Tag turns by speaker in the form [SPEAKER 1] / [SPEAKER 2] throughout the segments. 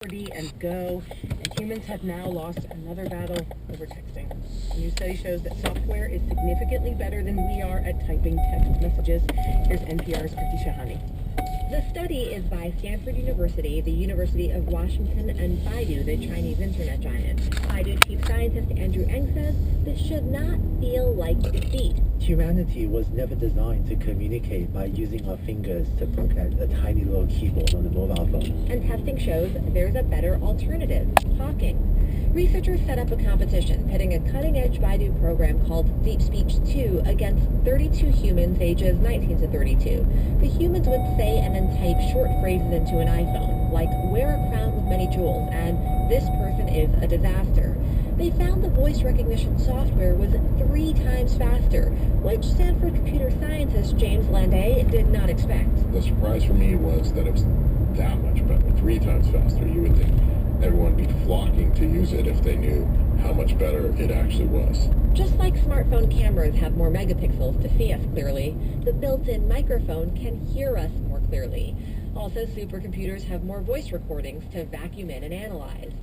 [SPEAKER 1] and Go, and humans have now lost another battle over texting. A new study shows that software is significantly better than we are at typing text messages. Here's NPR's Kriti Shahani.
[SPEAKER 2] The study is by Stanford University, the University of Washington, and Baidu, the Chinese internet giant. Baidu chief scientist Andrew Ng says this should not feel like defeat.
[SPEAKER 3] Humanity was never designed to communicate by using our fingers to poke at a tiny little keyboard on a mobile phone.
[SPEAKER 2] And testing shows there's a better alternative, talking. Researchers set up a competition pitting a cutting-edge Baidu program called Deep Speech 2 against 32 humans ages 19 to 32. The humans would say and then type short phrases into an iPhone, like wear a crown with many jewels and this person is a disaster. They found the voice recognition software was 3 times faster, which Stanford computer scientist James Landay did not expect.
[SPEAKER 4] The surprise for me was that it was that much better, 3 times faster. You would think everyone would be flocking to use it if they knew how much better it actually was.
[SPEAKER 2] Just like smartphone cameras have more megapixels to see us clearly, the built-in microphone can hear us more clearly. Also, supercomputers have more voice recordings to vacuum in and analyze.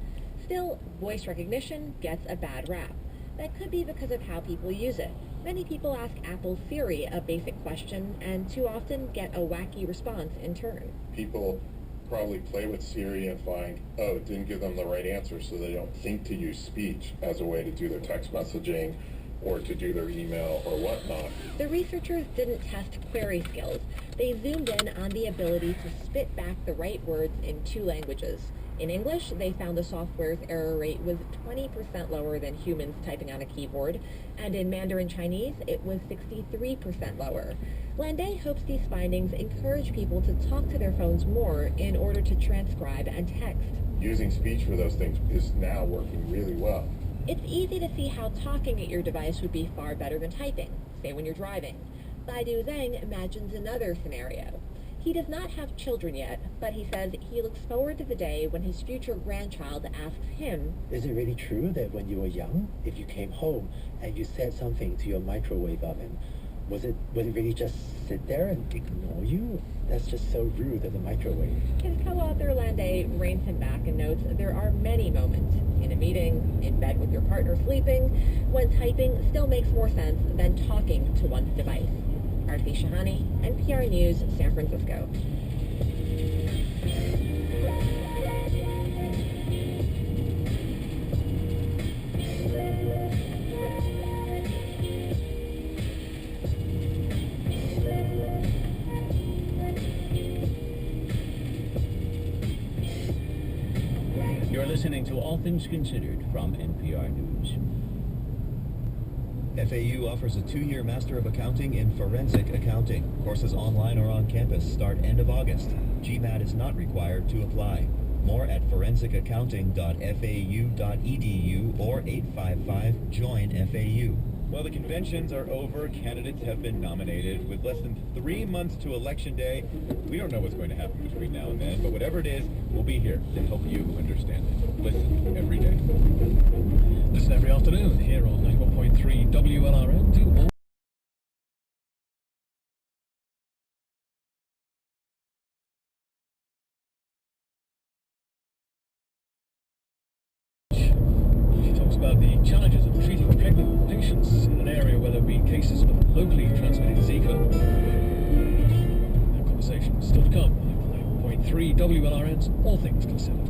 [SPEAKER 2] Still, voice recognition gets a bad rap. That could be because of how people use it. Many people ask Apple Siri a basic question and too often get a wacky response in turn.
[SPEAKER 4] People probably play with Siri and find, oh, it didn't give them the right answer, so they don't think to use speech as a way to do their text messaging or to do their email or whatnot.
[SPEAKER 2] The researchers didn't test query skills. They zoomed in on the ability to spit back the right words in 2 languages. In English, they found the software's error rate was 20% lower than humans typing on a keyboard, and in Mandarin Chinese, it was 63% lower. Landay hopes these findings encourage people to talk to their phones more in order to transcribe and text.
[SPEAKER 4] Using speech for those things is now working really well.
[SPEAKER 2] It's easy to see how talking at your device would be far better than typing, say when you're driving. Baidu Zhang imagines another scenario. He does not have children yet, but he says he looks forward to the day when his future grandchild asks him,
[SPEAKER 3] Is it really true that when you were young, if you came home and you said something to your microwave oven, would it really just sit there and ignore you? That's just so rude as a microwave.
[SPEAKER 2] His co-author Landay reins him back and notes there are many moments, in a meeting, in bed with your partner sleeping, when typing still makes more sense than talking to one's device. Kriti Shahani, NPR News, San Francisco.
[SPEAKER 5] You're listening to All Things Considered from NPR News.
[SPEAKER 6] FAU offers a 2-year Master of Accounting in Forensic Accounting. Courses online or on campus start end of August. GMAT is not required to apply. More at forensicaccounting.fau.edu or 855-JOIN-FAU. Well, the conventions are over. Candidates have been nominated. With less than 3 months to Election Day, we don't know what's going to happen between now and then, but whatever it is, we'll be here to help you understand it. Listen every day.
[SPEAKER 7] Listen every afternoon here on 91.3 WLRN to all about the challenges of treating pregnant patients in an area where there have been cases of locally transmitted Zika. That conversation is still to come. 9.3 WLRN's All Things Considered.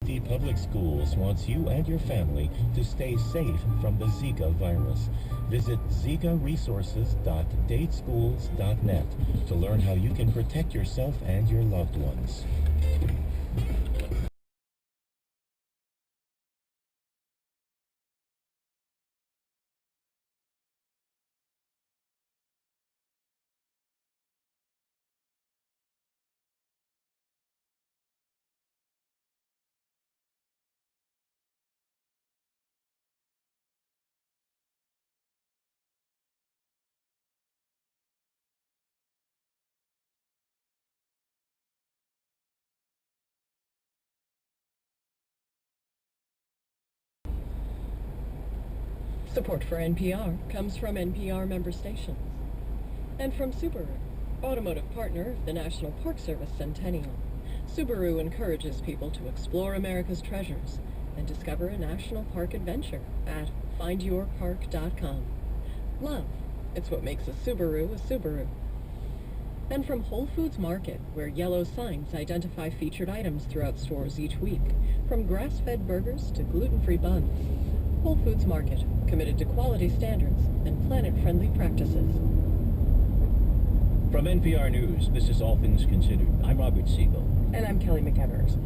[SPEAKER 6] The Public Schools wants you and your family to stay safe from the Zika virus. Visit zikaresources.dateschools.net to learn how you can protect yourself and your loved ones.
[SPEAKER 1] Support for NPR comes from NPR member stations. And from Subaru, automotive partner of the National Park Service Centennial. Subaru encourages people to explore America's treasures and discover a national park adventure at findyourpark.com. Love, it's what makes a Subaru a Subaru. And from Whole Foods Market, where yellow signs identify featured items throughout stores each week, from grass-fed burgers to gluten-free buns. Whole Foods Market, committed to quality standards and planet-friendly practices.
[SPEAKER 5] From NPR News, this is All Things Considered. I'm Robert Siegel.
[SPEAKER 1] And I'm Kelly McEvers.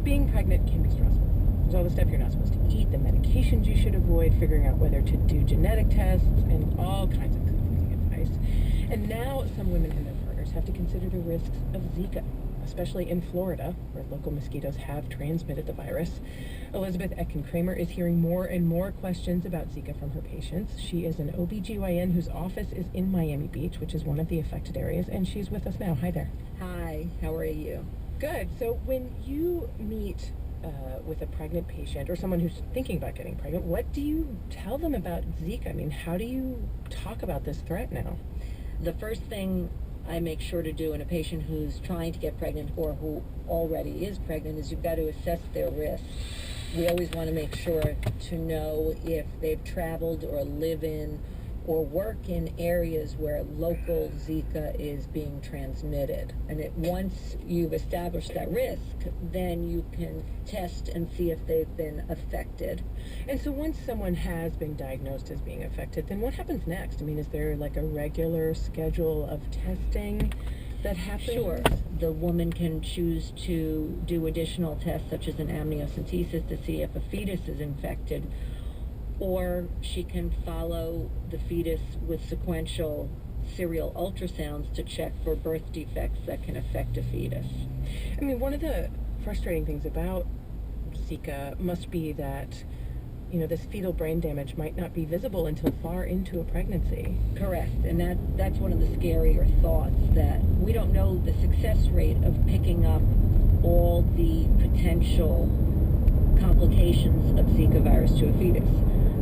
[SPEAKER 1] Being pregnant can be stressful. There's all the stuff you're not supposed to eat, the medications you should avoid, figuring out whether to do genetic tests, and all kinds of conflicting advice. And now some women and their partners have to consider the risks of Zika, especially in Florida, where local mosquitoes have transmitted the virus. Elizabeth Etkin-Kramer is hearing more and more questions about Zika from her patients. She is an OBGYN whose office is in Miami Beach, which is one of the affected areas, and she's with us now. Hi there.
[SPEAKER 2] Hi, how are you?
[SPEAKER 1] Good. So when you meet with a pregnant patient or someone who's thinking about getting pregnant, what do you tell them about Zika? I mean, how do you talk about this threat now?
[SPEAKER 2] The first thing I make sure to do in a patient who's trying to get pregnant or who already is pregnant is you've got to assess their risk. We always want to make sure to know if they've traveled or live in or work in areas where local Zika is being transmitted. And once you've established that risk, then you can test and see if they've been affected.
[SPEAKER 1] And so once someone has been diagnosed as being affected, then what happens next? I mean, is there like a regular schedule of testing that happens?
[SPEAKER 2] Sure. The woman can choose to do additional tests such as an amniocentesis to see if a fetus is infected, or she can follow the fetus with sequential serial ultrasounds to check for birth defects that can affect a fetus.
[SPEAKER 1] I mean, one of the frustrating things about Zika must be that, you know, this fetal brain damage might not be visible until far into a pregnancy.
[SPEAKER 2] Correct, and that's one of the scarier thoughts, that we don't know the success rate of picking up all the potential complications of Zika virus to a fetus.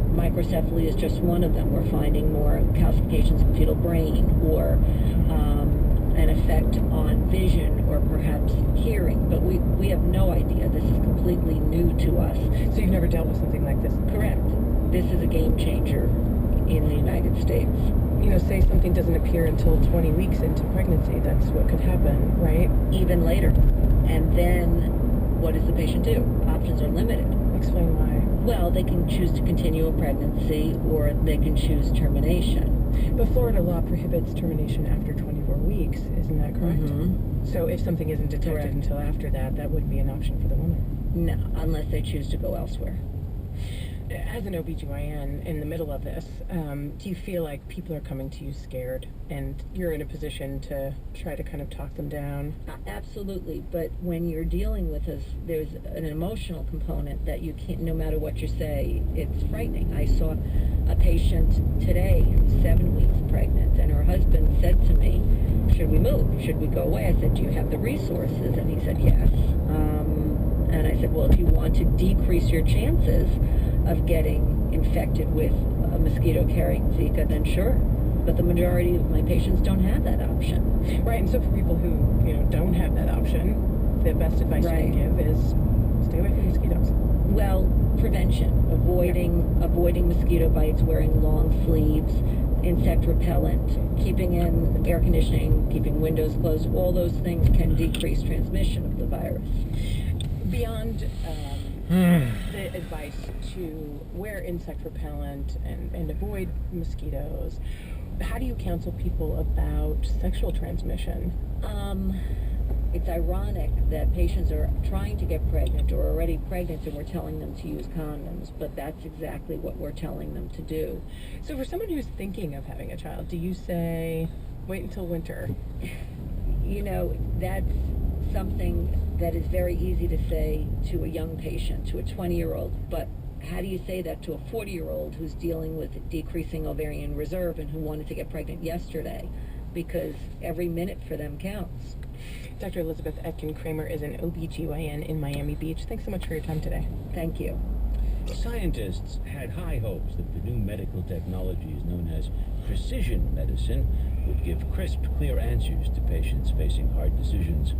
[SPEAKER 2] Microcephaly is just one of them. We're finding more calcifications in fetal brain, or an effect on vision, or perhaps hearing, but we have no idea. This is completely new to us.
[SPEAKER 1] So you've never dealt with something like this?
[SPEAKER 2] Correct. This is a game changer in the United States.
[SPEAKER 1] You know, say something doesn't appear until 20 weeks into pregnancy. That's what could happen, right?
[SPEAKER 2] Even later. And then what does the patient do? Options are limited.
[SPEAKER 1] Explain why.
[SPEAKER 2] Well, they can choose to continue a pregnancy, or they can choose termination.
[SPEAKER 1] But Florida law prohibits termination after 24 weeks, isn't that correct?
[SPEAKER 2] Mm-hmm.
[SPEAKER 1] So if something isn't detected
[SPEAKER 2] Correct.
[SPEAKER 1] until after that, that wouldn't be an option for the woman?
[SPEAKER 2] No, unless they choose to go elsewhere.
[SPEAKER 1] As an OBGYN in the middle of this, do you feel like people are coming to you scared and you're in a position to try to kind of talk them down?
[SPEAKER 2] Absolutely, but when you're dealing with us, there's an emotional component that you can't, no matter what you say, it's frightening. I saw a patient today who's 7 weeks pregnant, and her husband said to me, should we move? Should we go away? I said, do you have the resources? And he said, yes. And I said, well, if you want to decrease your chances of getting infected with a mosquito carrying Zika, then sure. But the majority of my patients don't have that option.
[SPEAKER 1] Right, and so for people who, you know, don't have that option, the best advice you can give is stay away from mosquitoes.
[SPEAKER 2] Well, prevention, avoiding mosquito bites, wearing long sleeves, insect repellent, keeping in air conditioning, keeping windows closed, all those things can decrease transmission of the virus.
[SPEAKER 1] Beyond the advice to wear insect repellent and avoid mosquitoes, how do you counsel people about sexual transmission?
[SPEAKER 2] It's ironic that patients are trying to get pregnant or already pregnant and we're telling them to use condoms, but that's exactly what we're telling them to do.
[SPEAKER 1] So for someone who's thinking of having a child, do you say, wait until winter?
[SPEAKER 2] You know, that's something that is very easy to say to a young patient, to a 20-year-old, but how do you say that to a 40-year-old who's dealing with decreasing ovarian reserve and who wanted to get pregnant yesterday? Because every minute for them counts.
[SPEAKER 1] Dr. Elizabeth Etkin-Kramer is an OBGYN in Miami Beach. Thanks so much for your time today.
[SPEAKER 2] Thank you.
[SPEAKER 5] Scientists had high hopes that the new medical technologies known as precision medicine would give crisp, clear answers to patients facing hard decisions.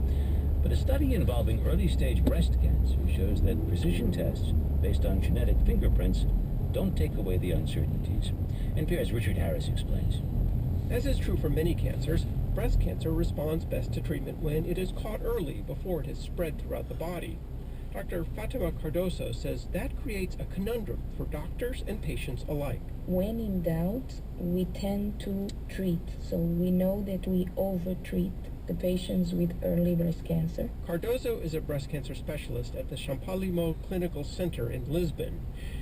[SPEAKER 5] But a study involving early-stage breast cancer shows that precision tests based on genetic fingerprints don't take away the uncertainties. NPR's Richard Harris explains.
[SPEAKER 8] As is true for many cancers, breast cancer responds best to treatment when it is caught early before it has spread throughout the body. Dr. Fatima Cardoso says that creates a conundrum for doctors and patients alike.
[SPEAKER 9] When in doubt, we tend to treat. So we know that we over-treat the patients with early breast cancer.
[SPEAKER 8] Cardoso is a breast cancer specialist at the Champalimaud Clinical Center in Lisbon.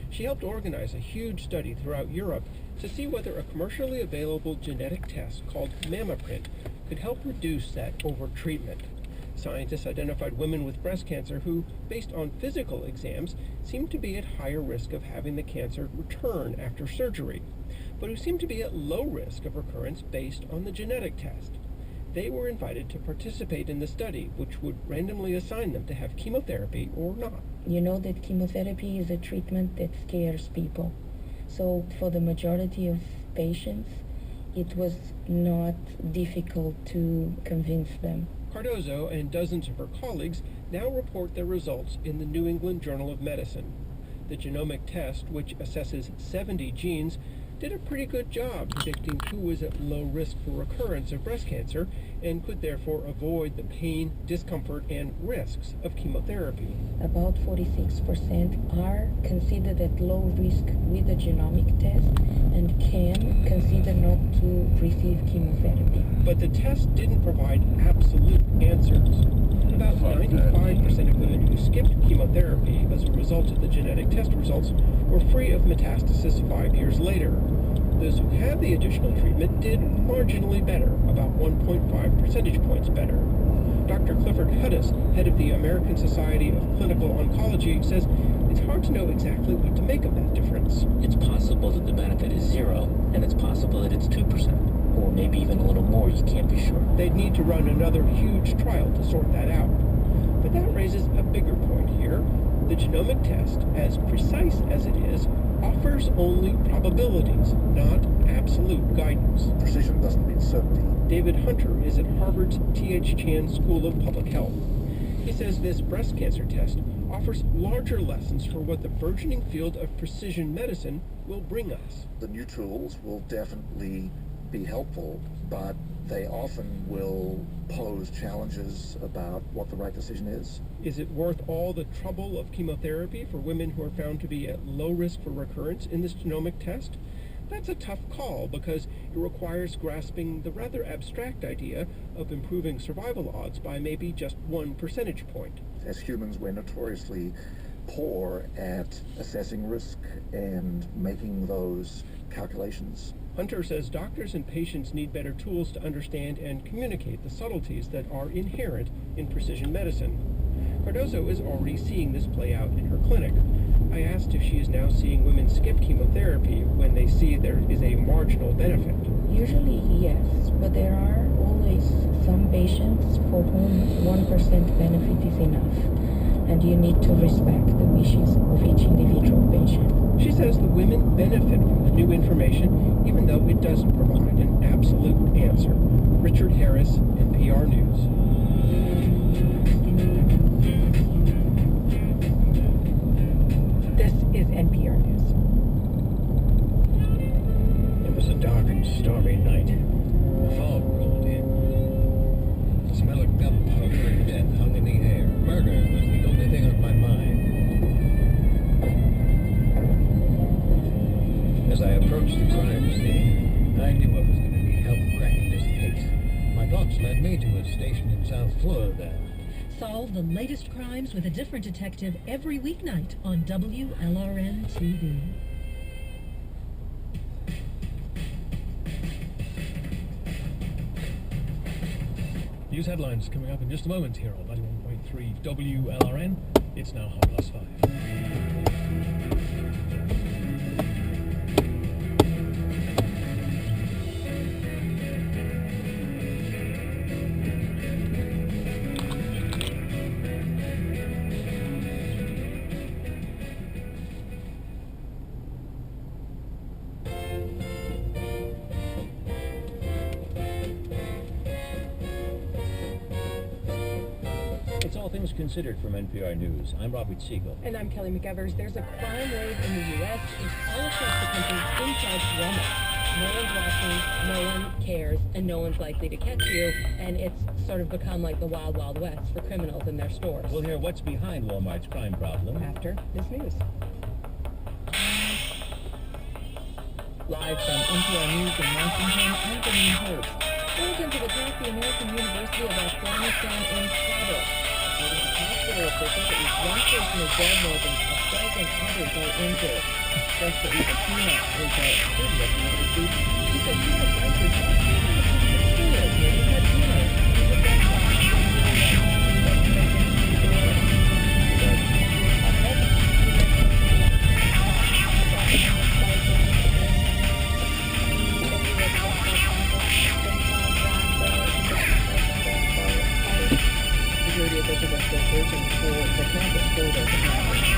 [SPEAKER 8] She helped organize a huge study throughout Europe to see whether a commercially available genetic test called MammaPrint could help reduce that over-treatment. Scientists identified women with breast cancer who, based on physical exams, seemed to be at higher risk of having the cancer return after surgery, but who seemed to be at low risk of recurrence based on the genetic test. They were invited to participate in the study, which would randomly assign them to have chemotherapy or not.
[SPEAKER 9] You know that chemotherapy is a treatment that scares people. So for the majority of patients, it was not difficult to convince them.
[SPEAKER 8] Cardoso and dozens of her colleagues now report their results in the New England Journal of Medicine. The genomic test, which assesses 70 genes, did a pretty good job predicting who was at low risk for recurrence of breast cancer and could therefore avoid the pain, discomfort, and risks of chemotherapy.
[SPEAKER 9] About 46% are considered at low risk with the genomic test and can consider not to receive chemotherapy.
[SPEAKER 8] But the test didn't provide absolute answers. About 95% of women who skipped chemotherapy as a result of the genetic test results were free of metastasis 5 years later. Those who had the additional treatment did marginally better, about 1.5 percentage points better. Dr. Clifford Hudis, head of the American Society of Clinical Oncology, says it's hard to know exactly what to make of that difference.
[SPEAKER 10] It's possible that the benefit is 0, and it's possible that it's 2%, or maybe even a little more. You can't be sure.
[SPEAKER 8] They'd need to run another huge trial to sort that out. But that raises a bigger point here. The genomic test, as precise as it is, offers only probabilities, not absolute guidance.
[SPEAKER 11] Precision doesn't mean certainty.
[SPEAKER 8] David Hunter is at Harvard's T.H. Chan School of Public Health. He says this breast cancer test offers larger lessons for what the burgeoning field of precision medicine will bring us.
[SPEAKER 11] The new tools will definitely be helpful, but they often will pose challenges about what the right decision is.
[SPEAKER 8] Is it worth all the trouble of chemotherapy for women who are found to be at low risk for recurrence in this genomic test? That's a tough call because it requires grasping the rather abstract idea of improving survival odds by maybe just 1 percentage point.
[SPEAKER 11] As humans, we're notoriously poor at assessing risk and making those calculations.
[SPEAKER 8] Hunter says doctors and patients need better tools to understand and communicate the subtleties that are inherent in precision medicine. Cardoso is already seeing this play out in her clinic. I asked if she is now seeing women skip chemotherapy when they see there is a marginal benefit.
[SPEAKER 9] Usually, yes, but there are always some patients for whom 1% benefit is enough, and you need to respect the wishes of each individual patient.
[SPEAKER 8] She says the women benefit from the new information, even though it doesn't provide an absolute answer. Richard Harris, NPR News.
[SPEAKER 1] This is NPR News.
[SPEAKER 7] It was a dark and stormy night. Fog rolled in. The smell of gunpowder and death hung in the air. Murder was the only thing on my mind. As I approached the crime scene, I knew I was going to need help cracking this case. My thoughts led me to a station in South Florida.
[SPEAKER 12] Solve the latest crimes with a different detective every weeknight on WLRN TV.
[SPEAKER 7] News headlines coming up in just a moment here on 91.3 WLRN. It's now 5:30.
[SPEAKER 5] Things Considered from NPR News. I'm Robert Siegel.
[SPEAKER 1] And I'm Kelly McEvers. There's a crime wave in the U.S. and all across the country inside Walmart. No one's watching, no one cares, and no one's likely to catch you, and it's sort of become like the Wild Wild West for criminals in their stores.
[SPEAKER 5] We'll hear what's behind Walmart's crime problem
[SPEAKER 1] After this news.
[SPEAKER 2] Live from NPR News in Washington, I'm Janine Herbst. Militants have attacked the American University of Afghanistan in Kabul. According to hospital officials, at least one person is dead, more than a dozen others are injured. Jessica Tina is a student at the university. She said she had friends who thought she was a student when he had dinner. She was security officials are still searching for the campus for those attacks.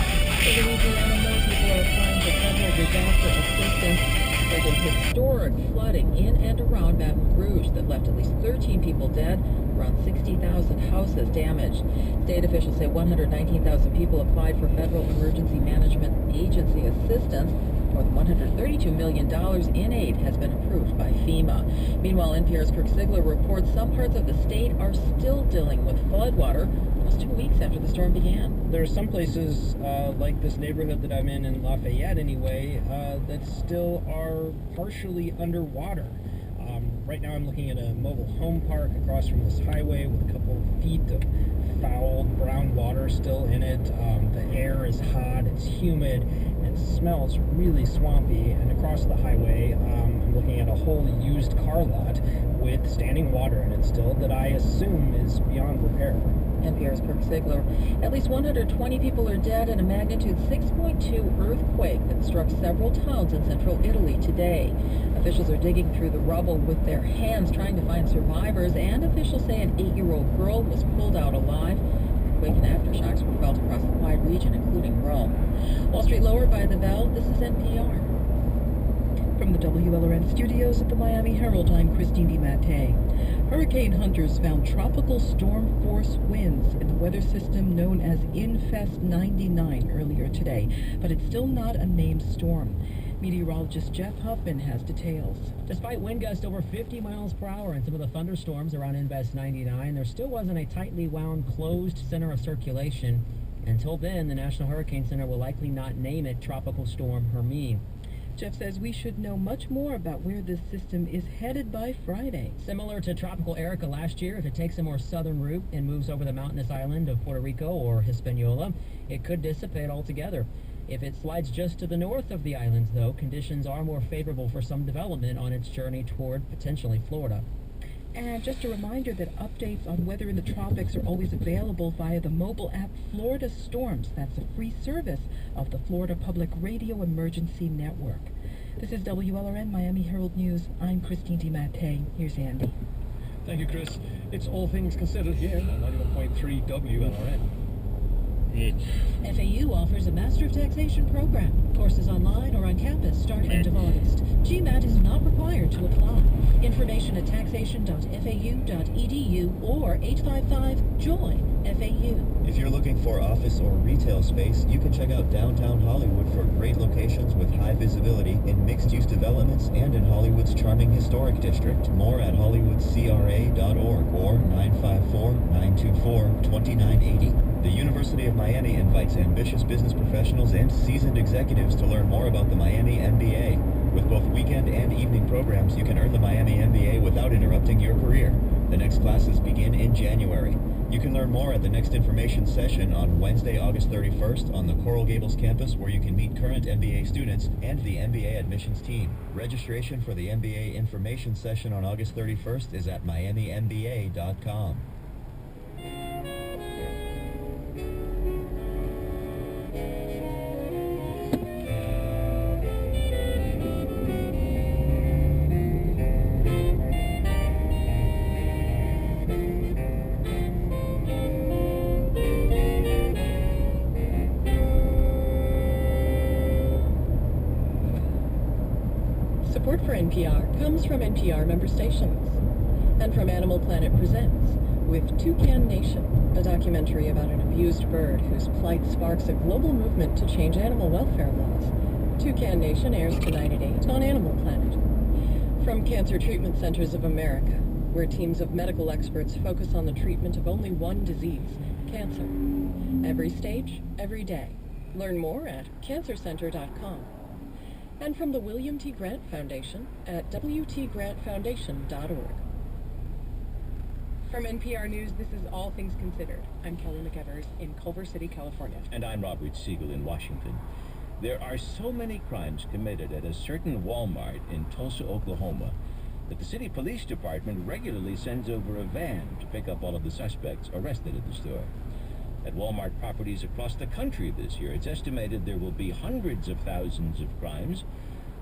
[SPEAKER 2] In Louisiana, more people are applying for federal disaster assistance. There's been historic flooding in and around Baton Rouge that left at least 13 people dead, around 60,000 houses damaged. State officials say 119,000 people applied for Federal Emergency Management Agency assistance. More than $132 million in aid has been approved by FEMA. Meanwhile, NPR's Kirk Sigler reports some parts of the state are still dealing with floodwater almost 2 weeks after the storm began.
[SPEAKER 8] There are some places, like this neighborhood that I'm in Lafayette anyway, that still are partially underwater. Right now I'm looking at a mobile home park across from this highway with a couple of feet of foul brown water still in it. The air is hot, it's humid, and it smells really swampy. And across the highway, I'm looking at a whole used car lot with standing water in it still that I assume is beyond repair.
[SPEAKER 2] NPR's Kirk Sigler. At least 120 people are dead in a magnitude 6.2 earthquake that struck several towns in central Italy today. Officials are digging through the rubble with their hands trying to find survivors, and officials say an 8-year-old girl was pulled out alive. Quake and aftershocks were felt across the wide region, including Rome. Wall Street lower by the bell. This is NPR.
[SPEAKER 12] From the WLRN studios at the Miami Herald, I'm Christine DiMattei. Hurricane hunters found tropical storm force winds in the weather system known as Infest 99 earlier today, but it's still not a named storm. Meteorologist Jeff Huffman has details.
[SPEAKER 13] Despite wind gusts over 50 miles per hour and some of the thunderstorms around Infest 99, there still wasn't a tightly wound, closed center of circulation. Until then, the National Hurricane Center will likely not name it Tropical Storm Hermine.
[SPEAKER 12] Jeff says we should know much more about where this system is headed by Friday.
[SPEAKER 13] Similar to Tropical Erica last year, if it takes a more southern route and moves over the mountainous island of Puerto Rico or Hispaniola, it could dissipate altogether. If it slides just to the north of the islands, though, conditions are more favorable for some development on its journey toward potentially Florida.
[SPEAKER 12] And just a reminder that updates on weather in the tropics are always available via the mobile app Florida Storms. That's a free service of the Florida Public Radio Emergency Network. This is WLRN Miami Herald News. I'm Christine DiMattei. Here's Andy.
[SPEAKER 8] Thank you, Chris. It's All Things Considered here on 91.3 WLRN.
[SPEAKER 12] FAU offers a Master of Taxation program. Courses online or on campus start end of August. GMAT is not required to apply. Information at taxation.fau.edu or 855-JOIN-FAU.
[SPEAKER 14] If you're looking for office or retail space, you can check out downtown Hollywood for great locations with high visibility in mixed-use developments and in Hollywood's charming historic district. More at hollywoodcra.org or 954-924-2980. The University of Miami invites ambitious business professionals and seasoned executives to learn more about the Miami MBA. With both weekend and evening programs, you can earn the Miami MBA without interrupting your career. The next classes begin in January. You can learn more at the next information session on Wednesday, August 31st on the Coral Gables campus, where you can meet current MBA students and the MBA admissions team. Registration for the MBA information session on August 31st is at miamimba.com.
[SPEAKER 2] Support for NPR comes from NPR member stations and from Animal Planet Presents with Toucan Nation,
[SPEAKER 12] a documentary about an abused bird whose plight sparks a global movement to change animal welfare laws. Toucan Nation airs tonight at 8 on Animal Planet. From Cancer Treatment Centers of America, where teams of medical experts focus on the treatment of only one disease, cancer. Every stage, every day. Learn more at cancercenter.com. And from the William T. Grant Foundation at wtgrantfoundation.org.
[SPEAKER 1] From NPR News, this is All Things Considered. I'm Kelly McEvers in Culver City, California.
[SPEAKER 5] And I'm Robert Siegel in Washington. There are so many crimes committed at a certain Walmart in Tulsa, Oklahoma, that the city police department regularly sends over a van to pick up all of the suspects arrested at the store. At Walmart properties across the country this year, it's estimated there will be hundreds of thousands of crimes,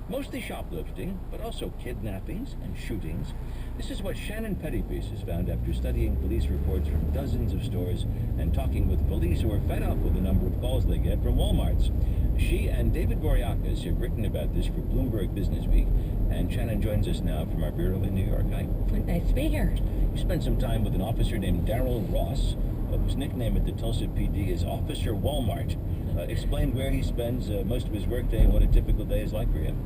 [SPEAKER 5] mostly shoplifting, but also kidnappings and shootings. This is what Shannon Pettypiece has found after studying police reports from dozens of stores and talking with police who are fed up with the number of calls they get from Walmarts. She and David Boreakis have written about this for Bloomberg Business Week, and Shannon joins us now from our bureau in New York. Hi.
[SPEAKER 2] Nice to be here.
[SPEAKER 5] You spent some time with an officer named Darrell Ross, whose nickname at the Tulsa PD is Officer Walmart. Explain where he spends most of his workday and what a typical day is like for him.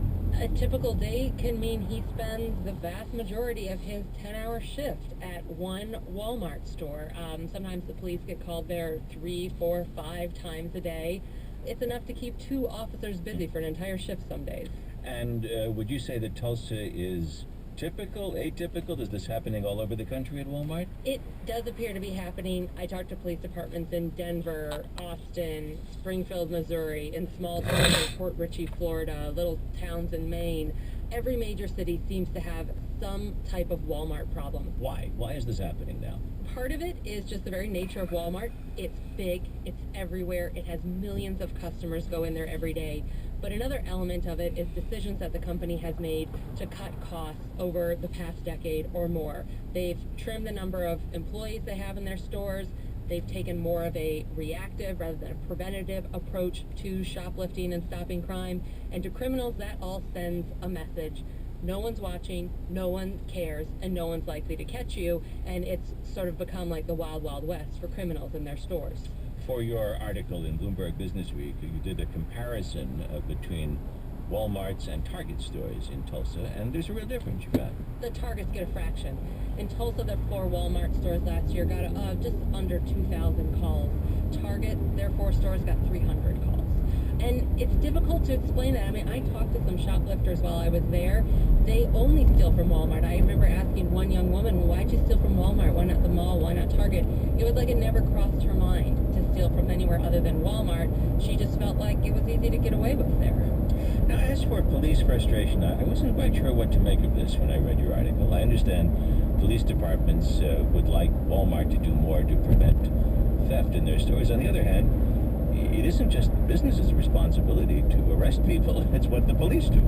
[SPEAKER 2] A typical day can mean he spends the vast majority of his 10-hour shift at one Walmart store. Sometimes the police get called there 3, 4, 5 times a day. It's enough to keep 2 officers busy for an entire shift some days.
[SPEAKER 5] And would you say that Tulsa is typical, atypical? Is this happening all over the country at Walmart?
[SPEAKER 2] It does appear to be happening. I talked to police departments in Denver, Austin, Springfield, Missouri, in small towns like Port Richey, Florida, little towns in Maine. Every major city seems to have some type of Walmart problem.
[SPEAKER 5] Why? Why is this happening now?
[SPEAKER 2] Part of it is just the very nature of Walmart. It's big, it's everywhere, it has millions of customers go in there every day. But another element of it is decisions that the company has made to cut costs over the past decade or more. They've trimmed the number of employees they have in their stores. They've taken more of a reactive rather than a preventative approach to shoplifting and stopping crime. And to criminals, that all sends a message. No one's watching, no one cares, and no one's likely to catch you. And it's sort of become like the Wild Wild West for criminals in their stores.
[SPEAKER 5] For your article in Bloomberg Business Week, you did a comparison between Walmart's and Target stores in Tulsa, and there's a real difference, you got.
[SPEAKER 2] The Targets get a fraction. In Tulsa, the 4 Walmart stores last year got just under 2,000 calls. Target, their 4 stores got 300 calls. And it's difficult to explain that. I mean, I talked to some shoplifters while I was there. They only steal from Walmart. I remember asking one young woman, why'd you steal from Walmart? Why not the mall? Why not Target? It was like it never crossed her mind to steal from anywhere other than Walmart. She just felt like it was easy to get away with there.
[SPEAKER 5] Now, as for police frustration, I wasn't quite sure what to make of this when I read your article. I understand police departments would like Walmart to do more to prevent theft in their stores. On the other hand, it isn't just business's responsibility to arrest people. It's what the police do.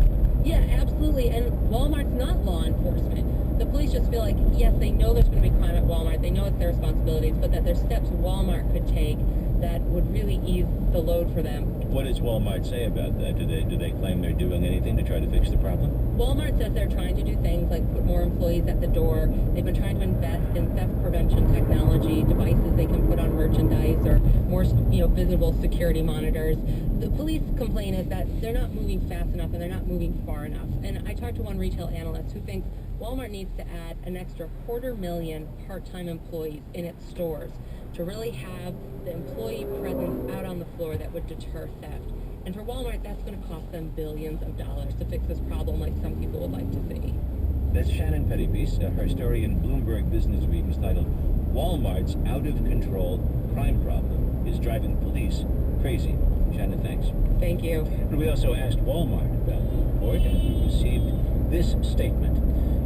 [SPEAKER 2] Yeah, absolutely. And Walmart's not law enforcement. The police just feel like, yes, they know there's going to be crime at Walmart. They know it's their responsibilities, but that there's steps Walmart could take that would really ease the load for them.
[SPEAKER 5] What does Walmart say about that? Do they claim they're doing anything to try to fix the problem?
[SPEAKER 2] Walmart says they're trying to do things like put more employees at the door. They've been trying to invest in theft prevention technology, devices they can put on merchandise, or more, visible security monitors. The police complaint is that they're not moving fast enough and they're not moving far enough. And I talked to one retail analyst who thinks Walmart needs to add an extra 250,000 part-time employees in its stores to really have the employee presence out on the floor that would deter theft. And for Walmart, that's going to cost them billions of dollars to fix this problem like some people would like to see.
[SPEAKER 5] That's Shannon Pettypiece. Her story in Bloomberg Business Week was titled, Walmart's Out-of-Control Crime Problem is Driving Police Crazy. Shannon, thanks.
[SPEAKER 2] Thank you.
[SPEAKER 5] And we also asked Walmart about the report, and we received this statement.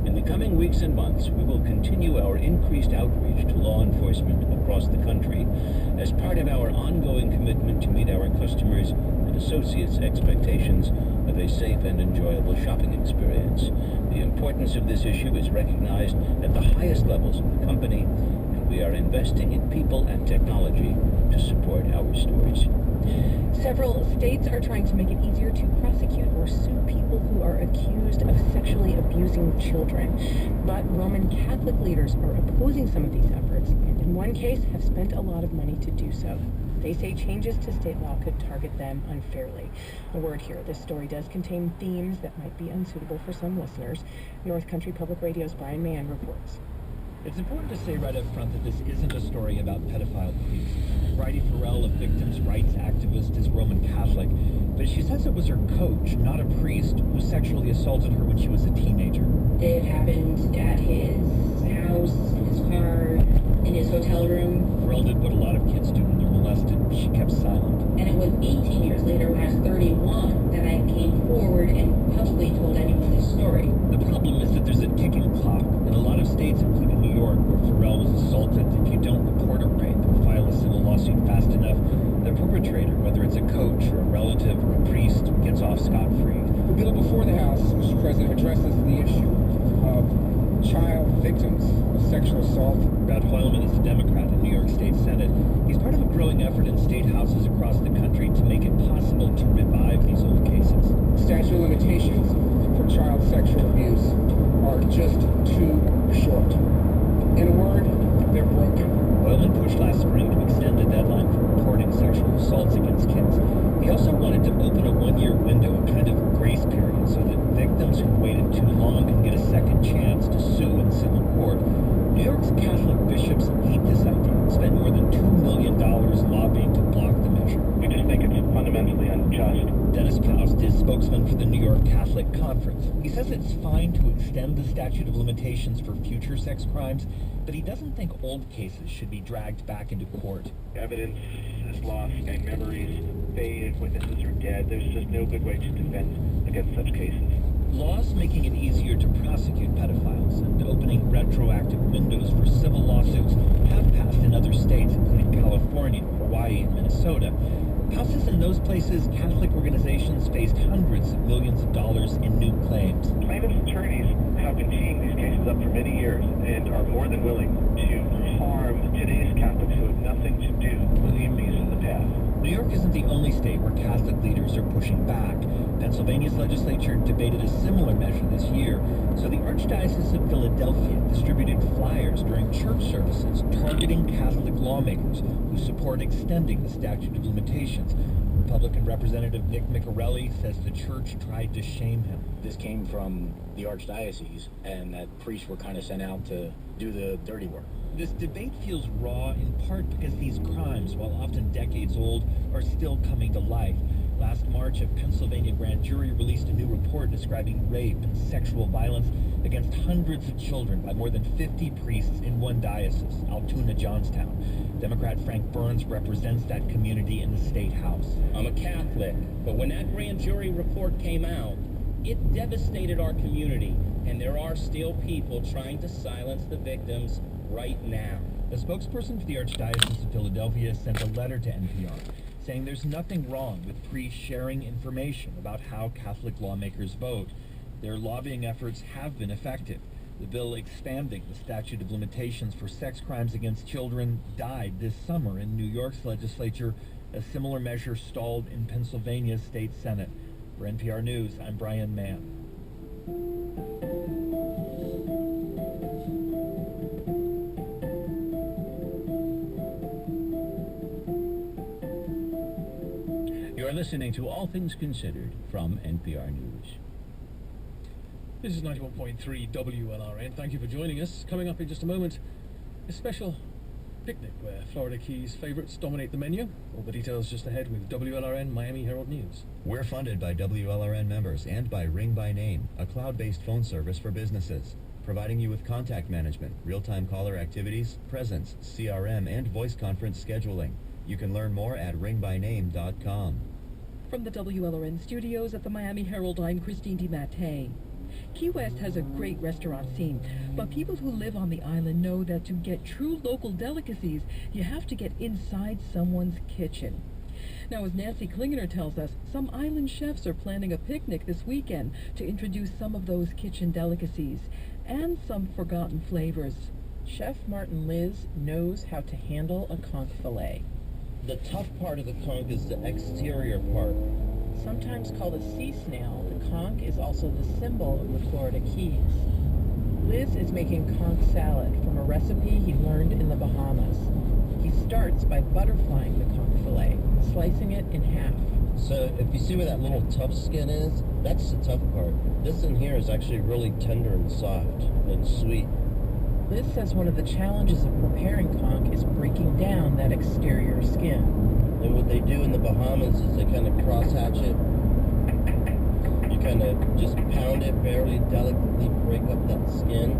[SPEAKER 5] In the coming weeks and months, we will continue our increased outreach to law enforcement across the country as part of our ongoing commitment to meet our customers' and associates' expectations of a safe and enjoyable shopping experience. The importance of this issue is recognized at the highest levels of the company, and we are investing in people and technology to support our stores.
[SPEAKER 1] Several states are trying to make it easier to prosecute or sue people who are accused of sexually abusing children. But Roman Catholic leaders are opposing some of these efforts, and in one case, have spent a lot of money to do so. They say changes to state law could target them unfairly. A word here, this story does contain themes that might be unsuitable for some listeners. North Country Public Radio's Brian Mann reports.
[SPEAKER 5] It's important to say right up front that this isn't a story about pedophile priests. Bridie Farrell, a victims' rights activist, is Roman Catholic, but she says it was her coach, not a priest, who sexually assaulted her when she was a teenager.
[SPEAKER 9] It happened at his house, in his car, in his hotel room.
[SPEAKER 5] Farrell did what a lot of kids do when they're molested. She kept silent.
[SPEAKER 9] And it was 18 years later, when I was 31, that I came forward and publicly told anyone this story.
[SPEAKER 5] The problem is that there's a ticking clock. In a lot of states, including New York, where Farrell was assaulted, if you don't report a rape or file a civil lawsuit fast enough, the perpetrator, whether it's a coach or a relative or a priest, gets off scot-free.
[SPEAKER 15] The bill before the House, Mr. President, addresses the issue of child victims of sexual assault.
[SPEAKER 5] Brad Hoylman is a Democrat in New York State Senate. He's part of a growing effort in state houses across the country to make it possible to revive these old cases.
[SPEAKER 15] Statute of limitations for child sexual abuse are just too short. In a word, they're broken.
[SPEAKER 5] Hoylman pushed last spring to extend the deadline for reporting sexual assaults against kids. He also wanted to open a one-year window, a kind of grace period, so that victims who waited too long can get a second chance to sue in civil court. New York's Catholic bishops hate this idea and spent more than $2 million lobbying to block the measure.
[SPEAKER 16] We just think it's fundamentally unjust.
[SPEAKER 5] Dennis Paust is spokesman for the New York Catholic Conference. He says it's fine to extend the statute of limitations for future sex crimes, but he doesn't think old cases should be dragged back into court.
[SPEAKER 16] Evidence is lost and memories faded, witnesses are dead. There's just no good way to defend against such cases.
[SPEAKER 5] Laws making it easier to prosecute pedophiles and opening retroactive windows for civil lawsuits have passed in other states, including California, Hawaii, and Minnesota. Houses in those places, Catholic organizations faced hundreds of millions of dollars in new claims.
[SPEAKER 16] Plaintiffs' attorneys have been teeing these cases up for many years and are more than willing to harm today's Catholics who have nothing to do with the abuse in the past.
[SPEAKER 5] New York isn't the only state where Catholic leaders are pushing back. Pennsylvania's legislature debated a similar measure this year, so the Archdiocese of Philadelphia distributed flyers during church services targeting Catholic lawmakers who support extending the statute of limitations. Republican Representative Nick Miccarelli says the church tried to shame him.
[SPEAKER 10] This came from the Archdiocese, and that priests were kind of sent out to do the dirty work.
[SPEAKER 5] This debate feels raw in part because these crimes, while often decades old, are still coming to life. Last March, a Pennsylvania grand jury released a new report describing rape and sexual violence against hundreds of children by more than 50 priests in one diocese, Altoona, Johnstown. Democrat Frank Burns represents that community in the state house.
[SPEAKER 17] I'm a Catholic, but when that grand jury report came out, it devastated our community, and there are still people trying to silence the victims right now.
[SPEAKER 5] A spokesperson for the Archdiocese of Philadelphia sent a letter to NPR saying there's nothing wrong with priests sharing information about how Catholic lawmakers vote. Their lobbying efforts have been effective. The bill expanding the statute of limitations for sex crimes against children died this summer in New York's legislature. A similar measure stalled in Pennsylvania's state Senate. For NPR News, I'm Brian Mann. You're listening to All Things Considered from NPR News.
[SPEAKER 8] This is 91.3 WLRN. Thank you for joining us. Coming up in just a moment, a special picnic where Florida Keys favorites dominate the menu. All the details just ahead with WLRN Miami Herald News.
[SPEAKER 14] We're funded by WLRN members and by Ring by Name, a cloud-based phone service for businesses, providing you with contact management, real-time caller activities, presence, CRM, and voice conference scheduling. You can learn more at ringbyname.com.
[SPEAKER 12] From the WLRN studios at the Miami Herald, I'm Christine DiMattei. Key West has a great restaurant scene, but people who live on the island know that to get true local delicacies, you have to get inside someone's kitchen. Now, as Nancy Klingener tells us, some island chefs are planning a picnic this weekend to introduce some of those kitchen delicacies and some forgotten flavors.
[SPEAKER 1] Chef Martin Liz knows how to handle a conch fillet.
[SPEAKER 5] The tough part of the conch is the exterior part.
[SPEAKER 1] Sometimes called a sea snail, the conch is also the symbol of the Florida Keys. Liz is making conch salad from a recipe he learned in the Bahamas. He starts by butterflying the conch fillet, slicing it in half.
[SPEAKER 18] So if you see where that little tough skin is, that's the tough part. This in here is actually really tender and soft and sweet.
[SPEAKER 1] Liz says one of the challenges of preparing conch is breaking down that exterior skin.
[SPEAKER 18] And what they do in the Bahamas is they kind of cross-hatch it. You kind of just pound it, barely delicately break up that skin.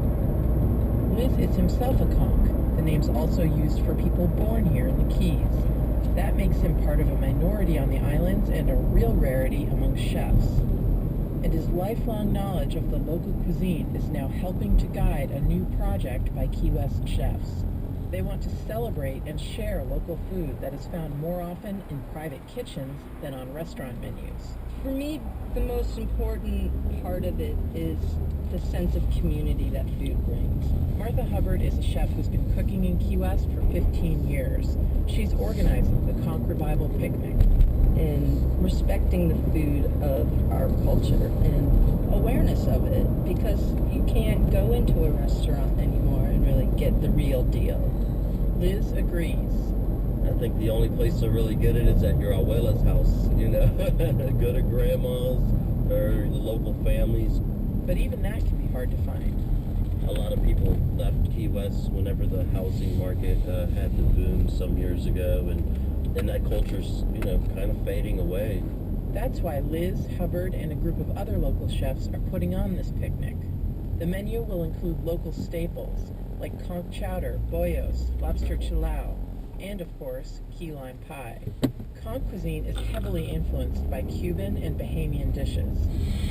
[SPEAKER 1] Liz is himself a conch. The name's also used for people born here in the Keys. That makes him part of a minority on the islands and a real rarity among chefs. And his lifelong knowledge of the local cuisine is now helping to guide a new project by Key West chefs. They want to celebrate and share local food that is found more often in private kitchens than on restaurant menus.
[SPEAKER 9] For me, the most important part of it is the sense of community that food brings.
[SPEAKER 1] Martha Hubbard is a chef who's been cooking in Key West for 15 years. She's organizing the Conch Revival Picnic.
[SPEAKER 9] And respecting the food of our culture and awareness of it, because you can't go into a restaurant anymore and really get the real deal.
[SPEAKER 1] Liz agrees.
[SPEAKER 18] I think the only place to really get it is at your abuela's house, you know? Go to grandma's or the local families.
[SPEAKER 1] But even that can be hard to find.
[SPEAKER 18] A lot of people left Key West whenever the housing market had the boom some years ago, and that culture's, you know, kind of fading away.
[SPEAKER 1] That's why Liz, Hubbard, and a group of other local chefs are putting on this picnic. The menu will include local staples, like conch chowder, bollos, lobster chilao, and of course, key lime pie. Conch cuisine is heavily influenced by Cuban and Bahamian dishes,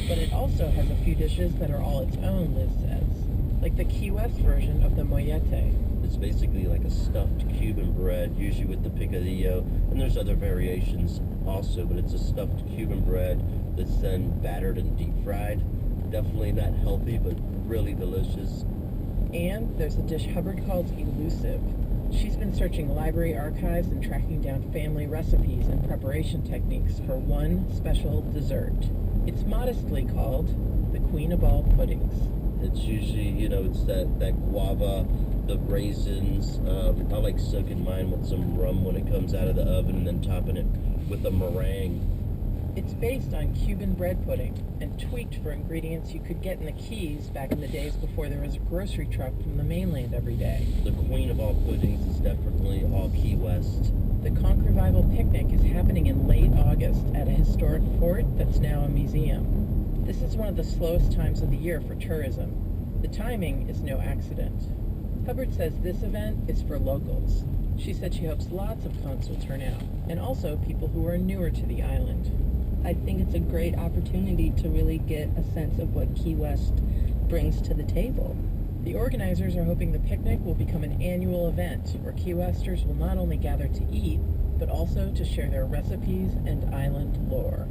[SPEAKER 1] but it also has a few dishes that are all its own, Liz says, like the Key West version of the mollete.
[SPEAKER 18] It's basically like a stuffed Cuban bread, usually with the picadillo, and there's other variations also, but it's a stuffed Cuban bread that's then battered and deep fried. Definitely not healthy, but really delicious.
[SPEAKER 1] And there's a dish Hubbard calls elusive. She's been searching library archives and tracking down family recipes and preparation techniques for one special dessert. It's modestly called the Queen of All Puddings.
[SPEAKER 18] It's usually, you know, it's that guava, the raisins. I like soaking mine with some rum when it comes out of the oven and then topping it with a meringue.
[SPEAKER 1] It's based on Cuban bread pudding and tweaked for ingredients you could get in the Keys back in the days before there was a grocery truck from the mainland every day.
[SPEAKER 18] The Queen of All Puddings is definitely all Key West.
[SPEAKER 1] The Conch Revival Picnic is happening in late August at a historic fort that's now a museum. This is one of the slowest times of the year for tourism. The timing is no accident. Hubbard says this event is for locals. She said she hopes lots of conchs will turn out, and also people who are newer to the island.
[SPEAKER 9] I think it's a great opportunity to really get a sense of what Key West brings to the table.
[SPEAKER 1] The organizers are hoping the picnic will become an annual event where Key Westers will not only gather to eat, but also to share their recipes and island lore.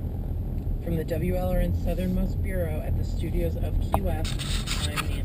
[SPEAKER 1] From the WLRN Southernmost Bureau at the studios of Key West, I'm Nancy.